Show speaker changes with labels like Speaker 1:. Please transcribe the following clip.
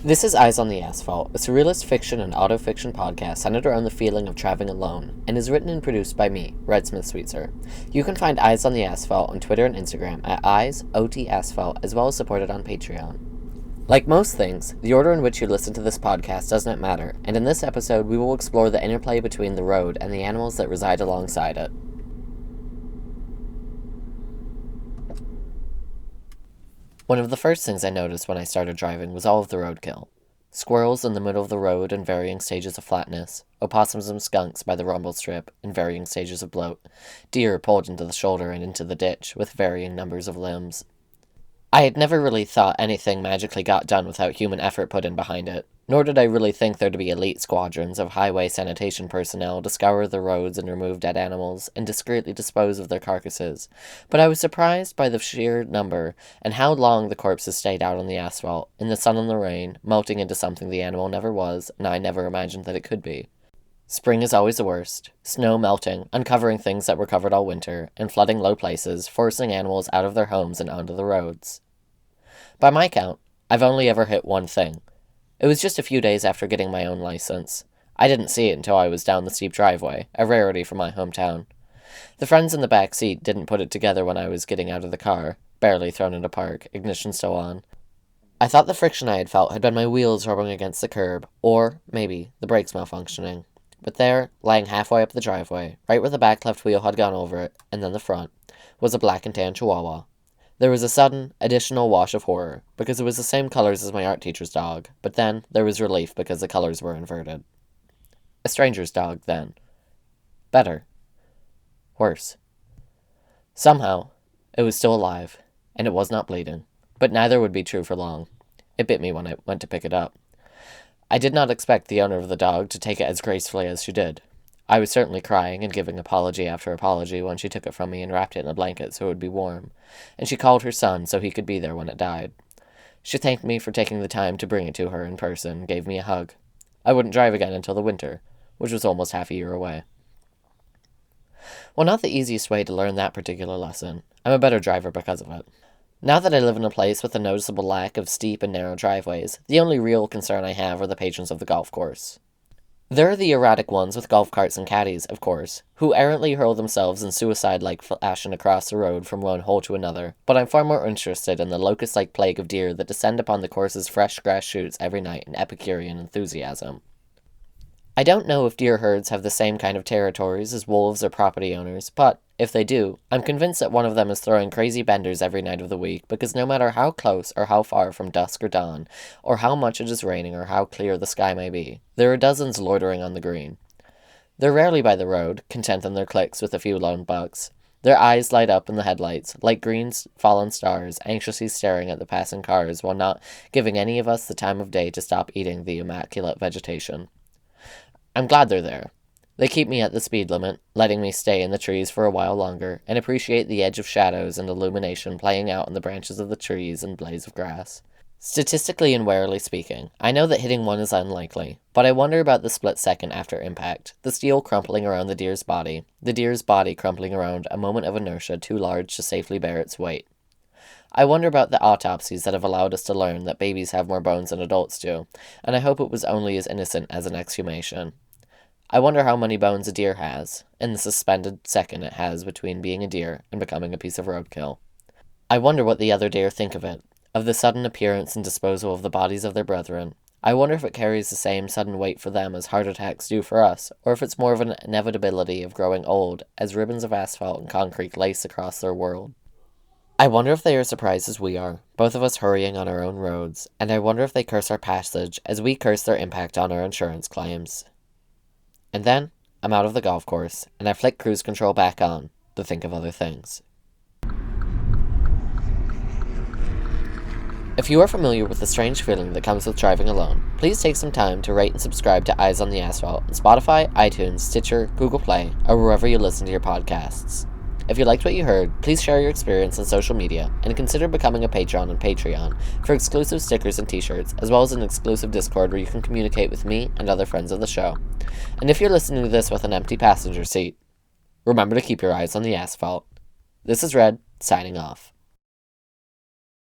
Speaker 1: This is Eyes on the Asphalt, a surrealist fiction and autofiction podcast centered around the feeling of traveling alone, and is written and produced by me, Smith-Sweetser. You can find Eyes on the Asphalt on Twitter and Instagram at EyesOTAsphalt, as well as support it on Patreon. Like most things, the order in which you listen to this podcast doesn't matter, and in this episode we will explore the interplay between the road and the animals that reside alongside it. One of the first things I noticed when I started driving was all of the roadkill. Squirrels in the middle of the road in varying stages of flatness, opossums and skunks by the rumble strip in varying stages of bloat, deer pulled into the shoulder and into the ditch with varying numbers of limbs. I had never really thought anything magically got done without human effort put in behind it, nor did I really think there to be elite squadrons of highway sanitation personnel to scour the roads and remove dead animals and discreetly dispose of their carcasses, but I was surprised by the sheer number and how long the corpses stayed out on the asphalt, in the sun and the rain, melting into something the animal never was and I never imagined that it could be. Spring is always the worst, snow melting, uncovering things that were covered all winter, and flooding low places, forcing animals out of their homes and onto the roads. By my count, I've only ever hit one thing. It was just a few days after getting my own license. I didn't see it until I was down the steep driveway, a rarity for my hometown. The friends in the back seat didn't put it together when I was getting out of the car, barely thrown into park, ignition still on. I thought the friction I had felt had been my wheels rubbing against the curb, or, maybe, the brakes malfunctioning. But there, lying halfway up the driveway, right where the back left wheel had gone over it, and then the front, was a black and tan chihuahua. There was a sudden, additional wash of horror, because it was the same colors as my art teacher's dog, but then there was relief because the colors were inverted. A stranger's dog, then. Better. Worse. Somehow, it was still alive, and it was not bleeding, but neither would be true for long. It bit me when I went to pick it up. I did not expect the owner of the dog to take it as gracefully as she did. I was certainly crying and giving apology after apology when she took it from me and wrapped it in a blanket so it would be warm, and she called her son so he could be there when it died. She thanked me for taking the time to bring it to her in person and gave me a hug. I wouldn't drive again until the winter, which was almost half a year away. Well, not the easiest way to learn that particular lesson. I'm a better driver because of it. Now that I live in a place with a noticeable lack of steep and narrow driveways, the only real concern I have are the patrons of the golf course. There are the erratic ones with golf carts and caddies, of course, who errantly hurl themselves in suicide-like fashion across the road from one hole to another, but I'm far more interested in the locust-like plague of deer that descend upon the course's fresh grass shoots every night in Epicurean enthusiasm. I don't know if deer herds have the same kind of territories as wolves or property owners, but, if they do, I'm convinced that one of them is throwing crazy benders every night of the week, because no matter how close or how far from dusk or dawn, or how much it is raining or how clear the sky may be, there are dozens loitering on the green. They're rarely by the road, content in their cliques with a few lone bucks. Their eyes light up in the headlights, like green fallen stars, anxiously staring at the passing cars while not giving any of us the time of day to stop eating the immaculate vegetation. I'm glad they're there. They keep me at the speed limit, letting me stay in the trees for a while longer, and appreciate the edge of shadows and illumination playing out in the branches of the trees and blades of grass. Statistically and warily speaking, I know that hitting one is unlikely, but I wonder about the split second after impact, the steel crumpling around the deer's body crumpling around a moment of inertia too large to safely bear its weight. I wonder about the autopsies that have allowed us to learn that babies have more bones than adults do, and I hope it was only as innocent as an exhumation. I wonder how many bones a deer has, in the suspended second it has between being a deer and becoming a piece of roadkill. I wonder what the other deer think of it, of the sudden appearance and disposal of the bodies of their brethren. I wonder if it carries the same sudden weight for them as heart attacks do for us, or if it's more of an inevitability of growing old as ribbons of asphalt and concrete lace across their world. I wonder if they are surprised as we are, both of us hurrying on our own roads, and I wonder if they curse our passage as we curse their impact on our insurance claims. And then, I'm out of the golf course, and I flick cruise control back on, to think of other things. If you are familiar with the strange feeling that comes with driving alone, please take some time to rate and subscribe to Eyes on the Asphalt on Spotify, iTunes, Stitcher, Google Play, or wherever you listen to your podcasts. If you liked what you heard, please share your experience on social media, and consider becoming a patron on Patreon for exclusive stickers and t-shirts, as well as an exclusive Discord where you can communicate with me and other friends of the show. And if you're listening to this with an empty passenger seat, remember to keep your eyes on the asphalt. This is Red, signing off.